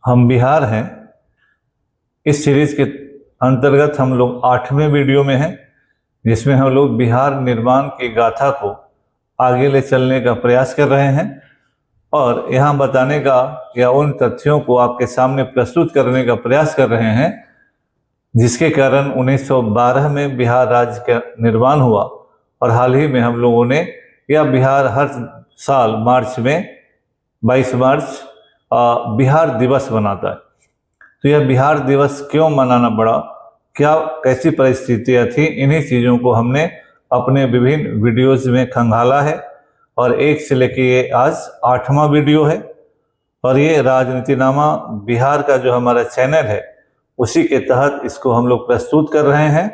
हम बिहार हैं। इस सीरीज के अंतर्गत हम लोग 8वें वीडियो में हैं, जिसमें हम लोग बिहार निर्माण की गाथा को आगे ले चलने का प्रयास कर रहे हैं और यहाँ बताने का या उन तथ्यों को आपके सामने प्रस्तुत करने का प्रयास कर रहे हैं जिसके कारण 1912 में बिहार राज्य का निर्माण हुआ। और हाल ही में हम लोगों ने यह बिहार हर साल मार्च में 22 मार्च बिहार दिवस मनाता है। तो यह बिहार दिवस क्यों मनाना पड़ा, क्या कैसी परिस्थितियाँ थी, इन्हीं चीज़ों को हमने अपने विभिन्न वीडियोज में खंगाला है और एक से लेकर ये आज 8वां वीडियो है। और ये राजनीतिनामा बिहार का जो हमारा चैनल है उसी के तहत इसको हम लोग प्रस्तुत कर रहे हैं।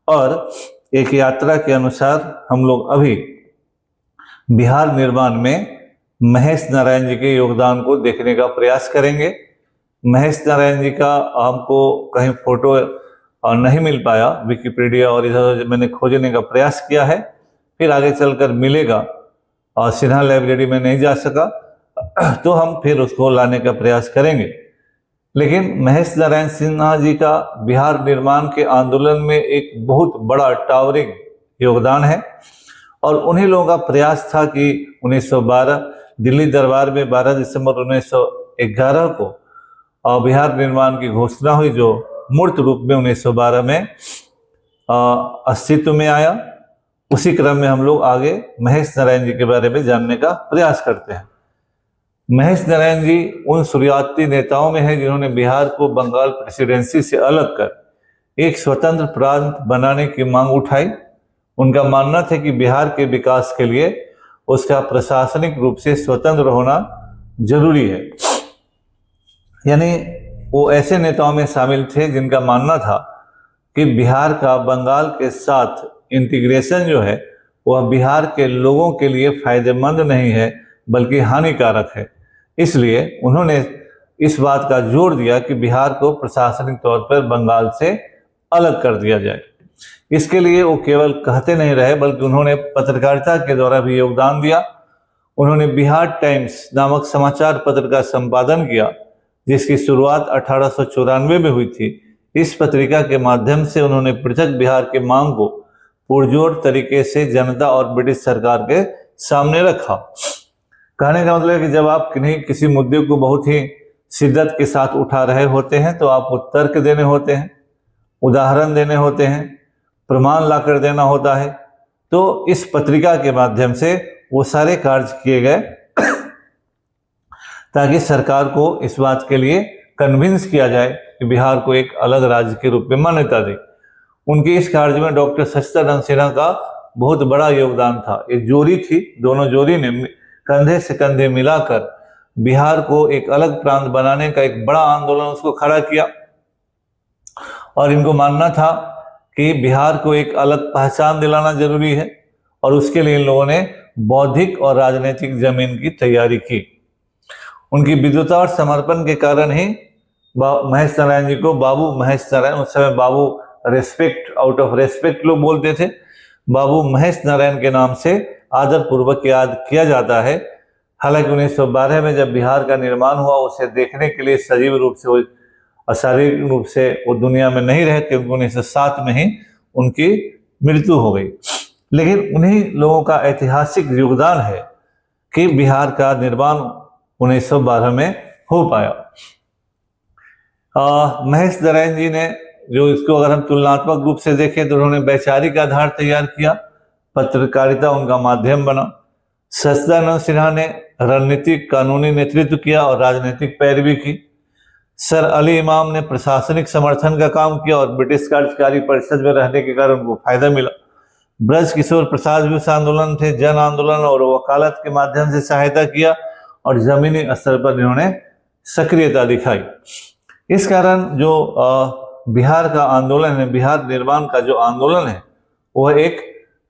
और एक यात्रा के अनुसार हम लोग अभी बिहार निर्माण में महेश नारायण जी के योगदान को देखने का प्रयास करेंगे। महेश नारायण जी का हमको कहीं फोटो नहीं मिल पाया विकिपीडिया और इधर मैंने खोजने का प्रयास किया है, फिर आगे चलकर मिलेगा और सिन्हा लाइब्रेरी में नहीं जा सका तो हम फिर उसको लाने का प्रयास करेंगे। लेकिन महेश नारायण सिन्हा जी का बिहार निर्माण के आंदोलन में एक बहुत बड़ा टावरिंग योगदान है और उन्हीं लोगों का प्रयास था कि 1912 दिल्ली दरबार में 12 दिसंबर 1911 को बिहार निर्माण की घोषणा हुई, जो मूर्त रूप में 1912 में अस्तित्व में आया। उसी क्रम में हम लोग आगे महेश नारायण जी के बारे में जानने का प्रयास करते हैं। महेश नारायण जी उन शुरुआती नेताओं में हैं जिन्होंने बिहार को बंगाल प्रेसिडेंसी से अलग कर एक स्वतंत्र प्रांत बनाने की मांग उठाई। उनका मानना था कि बिहार के विकास के लिए उसका प्रशासनिक रूप से स्वतंत्र होना जरूरी है। यानी वो ऐसे नेताओं में शामिल थे जिनका मानना था कि बिहार का बंगाल के साथ इंटीग्रेशन जो है वह बिहार के लोगों के लिए फायदेमंद नहीं है बल्कि हानिकारक है। इसलिए उन्होंने इस बात का जोर दिया कि बिहार को प्रशासनिक तौर पर बंगाल से अलग कर दिया जाए। इसके लिए वो केवल कहते नहीं रहे बल्कि उन्होंने पत्रकारिता के द्वारा भी योगदान दिया। उन्होंने बिहार टाइम्स नामक समाचार पत्र का संपादन किया, जिसकी शुरुआत 1894 में हुई थी। इस पत्रिका के माध्यम से उन्होंने पृथक बिहार के मांग को पुरजोर तरीके से जनता और ब्रिटिश सरकार के सामने रखा। कहने का मतलब है कि जब आप किसी मुद्दे को बहुत ही शिद्दत के साथ उठा रहे होते हैं तो आपको तर्क देने होते हैं, उदाहरण देने होते हैं, प्रमाण लाकर देना होता है। तो इस पत्रिका के माध्यम से वो सारे कार्य किए गए ताकि सरकार को इस बात के लिए कन्विंस किया जाए कि बिहार को एक अलग राज्य के रूप में मान्यता दे। उनके इस कार्य में डॉक्टर सच्चिदानंद सिन्हा का बहुत बड़ा योगदान था। एक जोड़ी थी, दोनों जोड़ी ने कंधे से कंधे मिलाकर बिहार को एक अलग प्रांत बनाने का एक बड़ा आंदोलन उसको खड़ा किया और इनको मानना था कि बिहार को एक अलग पहचान दिलाना जरूरी है और उसके लिए इन लोगों ने बौद्धिक और राजनीतिक जमीन की तैयारी की। उनकी विद्वता और समर्पण के कारण ही महेश नारायण जी को बाबू महेश नारायण, उस समय बाबू रेस्पेक्ट, आउट ऑफ रेस्पेक्ट लोग बोलते थे, बाबू महेश नारायण के नाम से आदर पूर्वक याद किया जाता है। हालांकि 1912 में जब बिहार का निर्माण हुआ उसे देखने के लिए सजीव रूप से शारीरिक रूप से वो दुनिया में नहीं रहे, क्योंकि 1907 में ही उनकी मृत्यु हो गई। लेकिन उन्हीं लोगों का ऐतिहासिक योगदान है कि बिहार का निर्माण 1912 में हो पाया। महेश नारायण जी ने जो इसको अगर हम तुलनात्मक रूप से देखें तो उन्होंने वैचारिक आधार तैयार किया, पत्रकारिता उनका माध्यम बना। सच्चिदानंद सिन्हा ने रणनीतिक कानूनी नेतृत्व किया और राजनीतिक पैरवी की। सर अली इमाम ने प्रशासनिक समर्थन का काम किया और ब्रिटिश कार्यकारी परिषद में रहने के कारण उनको फायदा मिला। ब्रज किशोर प्रसाद भी उस आंदोलन थे, जन आंदोलन और वकालत के माध्यम से सहायता किया और जमीनी स्तर पर इन्होंने सक्रियता दिखाई। इस कारण जो बिहार का आंदोलन है, बिहार निर्माण का जो आंदोलन है वह एक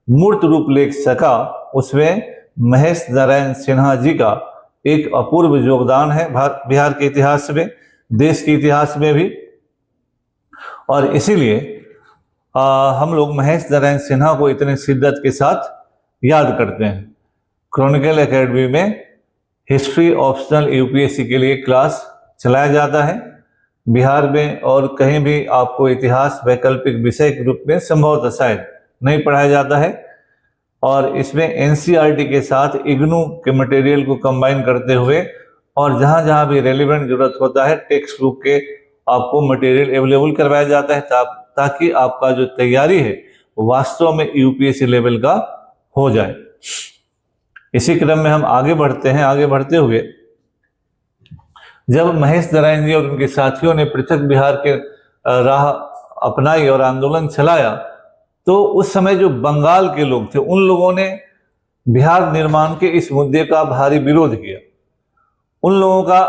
मूर्त रूप ले सका। उसमें महेश नारायण सिन्हा जी का एक अपूर्व योगदान है बिहार के इतिहास में, देश के इतिहास में भी। और इसीलिए हम लोग महेश नारायण सिन्हा को इतने शिद्दत के साथ याद करते हैं। क्रॉनिकल एकेडमी में हिस्ट्री ऑप्शनल यूपीएससी के लिए क्लास चलाया जाता है। बिहार में और कहीं भी आपको इतिहास वैकल्पिक विषय के रूप में संभवतः शायद नहीं पढ़ाया जाता है, और इसमें एनसीईआरटी के साथ इग्नू के मटेरियल को कंबाइन करते हुए और जहां जहां भी रेलिवेंट जरूरत होता है टेक्स्ट बुक के आपको मटेरियल अवेलेबल करवाया जाता है, ताकि आपका जो तैयारी है वास्तव में यूपीएससी लेवल का हो जाए। इसी क्रम में हम आगे बढ़ते हैं। आगे बढ़ते हुए जब महेश नारायण जी और उनके साथियों ने पृथक बिहार के राह अपनाई और आंदोलन चलाया, तो उस समय जो बंगाल के लोग थे उन लोगों ने बिहार निर्माण के इस मुद्दे का भारी विरोध किया। उन लोगों का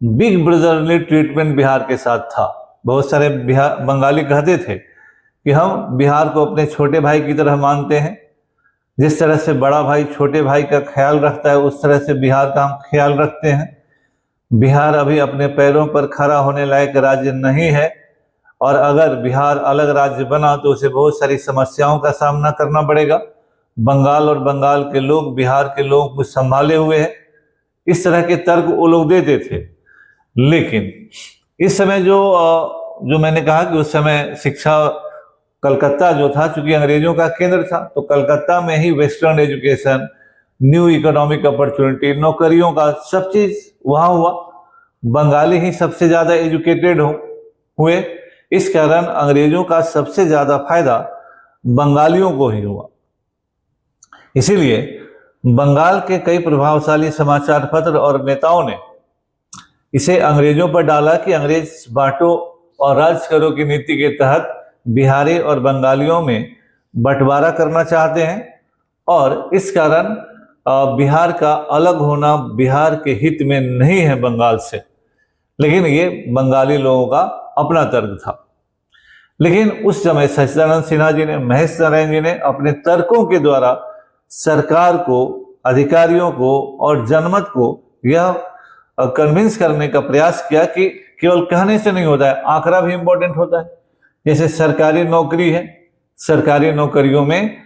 बिग ब्रदरली ट्रीटमेंट बिहार के साथ था। बहुत सारे बंगाली कहते थे कि हम बिहार को अपने छोटे भाई की तरह मानते हैं, जिस तरह से बड़ा भाई छोटे भाई का ख्याल रखता है उस तरह से बिहार का हम ख्याल रखते हैं। बिहार अभी अपने पैरों पर खड़ा होने लायक राज्य नहीं है, और अगर बिहार अलग राज्य बना तो उसे बहुत सारी समस्याओं का सामना करना पड़ेगा। बंगाल और बंगाल के लोग बिहार के लोगों को संभाले हुए हैं। इस तरह के तर्क वो लोग देते थे। लेकिन इस समय जो मैंने कहा कि उस समय शिक्षा कलकत्ता जो था, चूंकि अंग्रेजों का केंद्र था, तो कलकत्ता में ही western education, new economic opportunity, नौकरियों का सब चीज वहां हुआ। बंगाली ही सबसे ज्यादा एजुकेटेड हुए। इस कारण अंग्रेजों का सबसे ज्यादा फायदा बंगालियों को ही हुआ। इसीलिए बंगाल के कई प्रभावशाली समाचार पत्र और नेताओं ने इसे अंग्रेजों पर डाला कि अंग्रेज बांटो और राज करो की नीति के तहत बिहारी और बंगालियों में बंटवारा करना चाहते हैं, और इस कारण बिहार का अलग होना बिहार के हित में नहीं है बंगाल से। लेकिन ये बंगाली लोगों का अपना तर्क था। लेकिन उस समय सच्चिदानंद सिन्हा जी ने, महेश नारायण जी ने अपने तर्कों के द्वारा सरकार को, अधिकारियों को और जनमत को यह कन्विंस करने का प्रयास किया कि केवल कहने से नहीं होता है, आंकड़ा भी इंपॉर्टेंट होता है। जैसे सरकारी नौकरी है, सरकारी नौकरियों में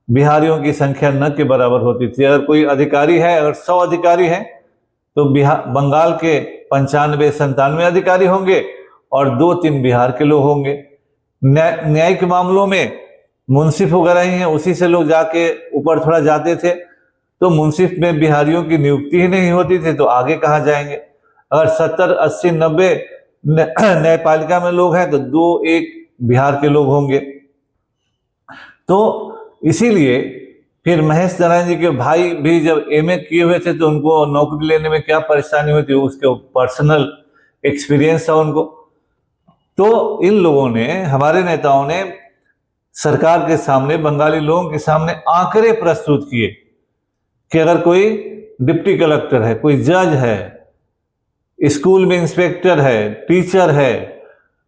बिहारियों की संख्या न के बराबर होती थी। अगर कोई अधिकारी है, अगर 100 अधिकारी हैं तो बंगाल के 95-97 अधिकारी होंगे और 2-3 बिहार के लोग होंगे। न्यायिक मामलों में मुंसिफ वगैरह ही हैं, उसी से लोग जाके ऊपर थोड़ा जाते थे, तो मुंसिफ में बिहारियों की नियुक्ति ही नहीं होती थी, तो आगे कहाँ जाएंगे। अगर 70, 80, 90 न्यायपालिका में लोग हैं तो 2-1 बिहार के लोग होंगे। तो इसीलिए फिर महेश नारायण जी के भाई भी जब एमए किए हुए थे तो उनको नौकरी लेने में क्या परेशानी हुई थी, उसके पर्सनल एक्सपीरियंस था उनको। तो इन लोगों ने, हमारे नेताओं ने सरकार के सामने, बंगाली लोगों के सामने आंकड़े प्रस्तुत किए कि अगर कोई डिप्टी कलेक्टर है, कोई जज है, स्कूल में इंस्पेक्टर है, टीचर है,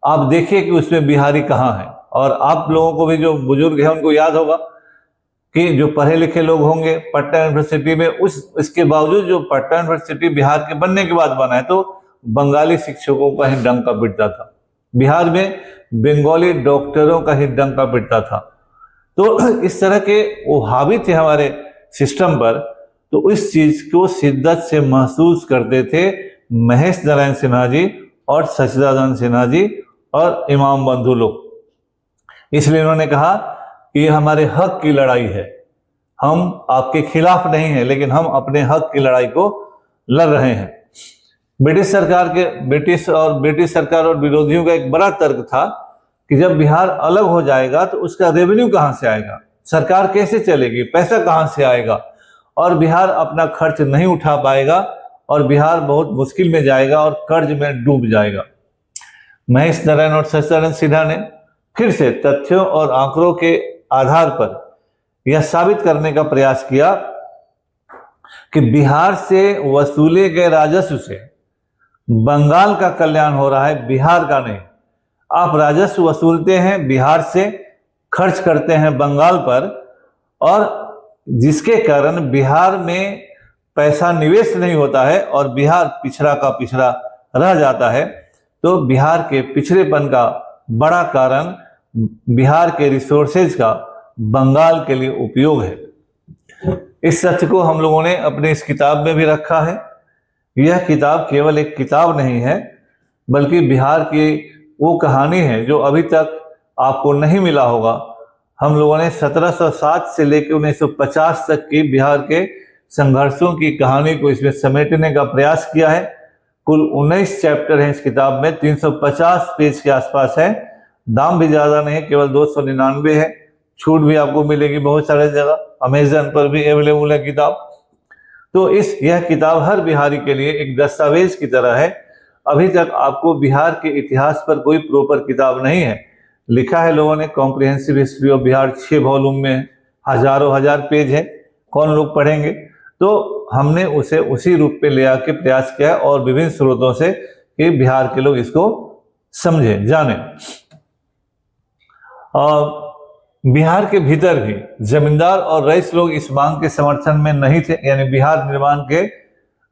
आप देखिए कि उसमें बिहारी कहाँ है। और आप लोगों को भी, जो बुजुर्ग हैं उनको याद होगा कि जो पढ़े लिखे लोग होंगे पटना यूनिवर्सिटी में, इसके बावजूद जो पटना यूनिवर्सिटी बिहार के बनने के बाद बना है, तो बंगाली शिक्षकों का ही डंका पिटता था। बिहार में बंगाली डॉक्टरों का ही डंका पिटता था। तो इस तरह के वो हावी थे हमारे सिस्टम पर, तो इस चीज को शिद्दत से महसूस करते थे महेश नारायण सिन्हा जी और सच्चिदानंद सिन्हा जी और इमाम बंधु लोग। इसलिए उन्होंने कहा कि ये हमारे हक की लड़ाई है, हम आपके खिलाफ नहीं हैं, लेकिन हम अपने हक की लड़ाई को लड़ रहे हैं। ब्रिटिश सरकार और विरोधियों का एक बड़ा तर्क था कि जब बिहार अलग हो जाएगा तो उसका रेवेन्यू कहां से आएगा, सरकार कैसे चलेगी, पैसा कहां से आएगा, और बिहार अपना खर्च नहीं उठा पाएगा और बिहार बहुत मुश्किल में जाएगा और कर्ज में डूब जाएगा। महेश नारायण और सच्चिदानंद सिन्हा ने फिर से तथ्यों और आंकड़ों के आधार पर यह साबित करने का प्रयास किया कि बिहार से वसूले गए राजस्व से बंगाल का कल्याण हो रहा है, बिहार का नहीं। आप राजस्व वसूलते हैं बिहार से, खर्च करते हैं बंगाल पर, और जिसके कारण बिहार में पैसा निवेश नहीं होता है और बिहार पिछड़ा का पिछड़ा रह जाता है। तो बिहार के पिछड़ेपन का बड़ा कारण बिहार के रिसोर्सेज का बंगाल के लिए उपयोग है। इस तथ्य को हम लोगों ने अपने इस किताब में भी रखा है। यह किताब केवल एक किताब नहीं है, बल्कि बिहार की वो कहानी है जो अभी तक आपको नहीं मिला होगा। हम लोगों ने 1707 से लेकर 1950 तक की बिहार के संघर्षों की कहानी को इसमें समेटने का प्रयास किया है। कुल 19 चैप्टर हैं इस किताब में, 350 पेज के आसपास है। दाम भी ज़्यादा नहीं, केवल 299 है। छूट भी आपको मिलेगी बहुत सारे जगह, अमेजन पर भी अवेलेबल है किताब। तो यह किताब हर बिहारी के लिए एक दस्तावेज की तरह है। अभी तक आपको बिहार के इतिहास पर कोई प्रॉपर किताब नहीं है। लिखा है लोगों ने comprehensive history of Bihar, 6 volume में, हजारों हजार पेज है, कौन लोग पढ़ेंगे। तो हमने उसे उसी रूप पे ले आके प्रयास किया है और विभिन्न स्रोतों से कि बिहार के लोग इसको समझे, जाने। और बिहार के भीतर भी जमींदार और रईस लोग इस मांग के समर्थन में नहीं थे, यानी बिहार निर्माण के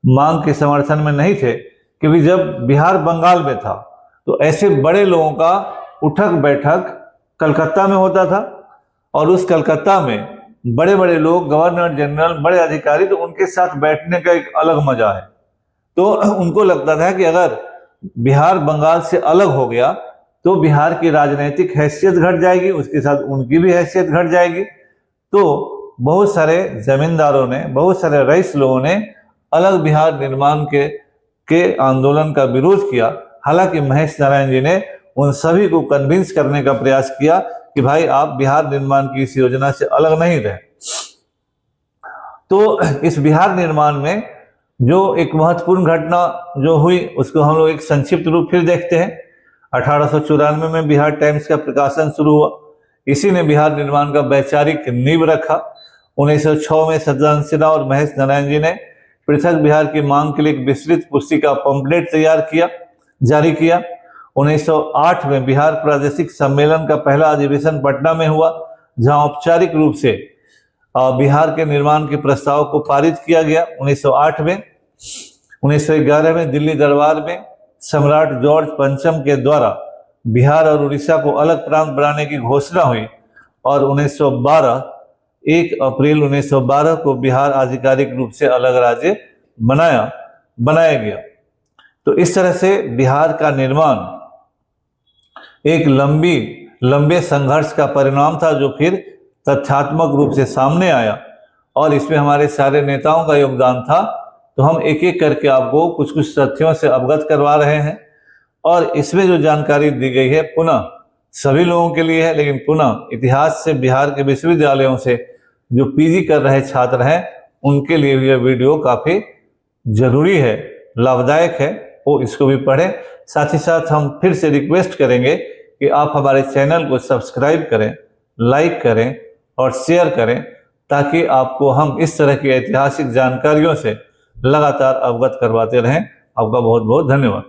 मांग के समर्थन में नहीं थे, क्योंकि जब बिहार बंगाल में था तो ऐसे बड़े लोगों का उठक बैठक कलकत्ता में होता था, और उस कलकत्ता में बड़े बड़े लोग, गवर्नर जनरल, बड़े अधिकारी, तो उनके साथ बैठने का एक अलग मजा है। तो उनको लगता था कि अगर बिहार बंगाल से अलग हो गया तो बिहार की राजनीतिक हैसियत घट जाएगी, उसके साथ उनकी भी हैसियत घट जाएगी। तो बहुत सारे जमींदारों ने, बहुत सारे रईस लोगों ने अलग बिहार निर्माण के आंदोलन का विरोध किया। हालांकि महेश नारायण जी ने उन सभी को कन्विंस करने का प्रयास किया कि भाई आप बिहार निर्माण की इस योजना से अलग नहीं रहे। तो इस बिहार निर्माण में जो एक महत्वपूर्ण घटना जो हुई उसको हम लोग एक संक्षिप्त रूप फिर देखते हैं। 1894 में बिहार टाइम्स का प्रकाशन शुरू हुआ। इसी ने बिहार निर्माण का वैचारिक नींव रखा। 1906 में सज्जन सिन्हा और महेश नारायण जी ने पृथक बिहार की मांग के लिए एक विस्तृत पुस्तिका पंपलेट तैयार किया, जारी किया। 1908 में बिहार प्रादेशिक सम्मेलन का पहला अधिवेशन पटना में हुआ, जहां औपचारिक रूप से बिहार के निर्माण के प्रस्ताव को पारित किया गया 1908 में। 1911 में दिल्ली दरबार में सम्राट जॉर्ज पंचम के द्वारा बिहार और उड़ीसा को अलग प्रांत बनाने की घोषणा हुई, और 1 अप्रैल 1912 को बिहार आधिकारिक रूप से अलग राज्य बनाया गया। तो इस तरह से बिहार का निर्माण एक लंबे संघर्ष का परिणाम था, जो फिर तथ्यात्मक रूप से सामने आया, और इसमें हमारे सारे नेताओं का योगदान था। तो हम एक एक करके आपको कुछ कुछ तथ्यों से अवगत करवा रहे हैं, और इसमें जो जानकारी दी गई है पुनः सभी लोगों के लिए है, लेकिन पुनः इतिहास से बिहार के विश्वविद्यालयों से जो पीजी कर रहे छात्र हैं उनके लिए यह वीडियो काफ़ी जरूरी है, लाभदायक है, वो इसको भी पढ़ें। साथ ही साथ हम फिर से रिक्वेस्ट करेंगे कि आप हमारे चैनल को सब्सक्राइब करें, लाइक करें और शेयर करें, ताकि आपको हम इस तरह की ऐतिहासिक जानकारियों से लगातार अवगत करवाते रहें। आपका बहुत बहुत धन्यवाद।